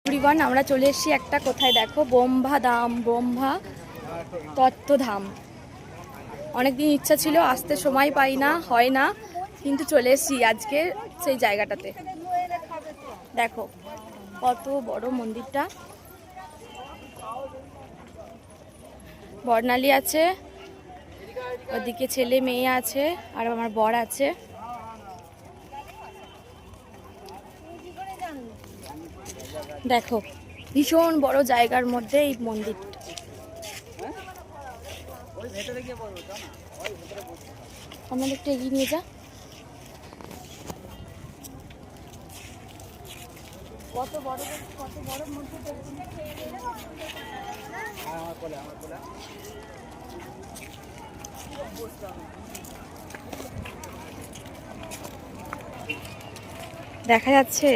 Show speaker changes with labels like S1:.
S1: Everyone, আমরা চলে এসেছি একটা কোথায় দেখো, ব্রহ্মা তত্ত্বধাম। অনেকদিন ইচ্ছা ছিল, আসতে সময় পাই না, হয় না, কিন্তু চলে এসেছি আজকে সেই জায়গাটাতে। দেখো কত বড় মন্দিরটা, বর্ণালী আছে, ওদিকে ছেলে মেয়ে আছে, আর আমার বর আছে। দেখো ভীষণ বড় জায়গার মধ্যে এই মন্দিরটা। আমাদের একটু এগিয়ে নিয়ে যা। কত বড় মন্দির। দেখা যাচ্ছে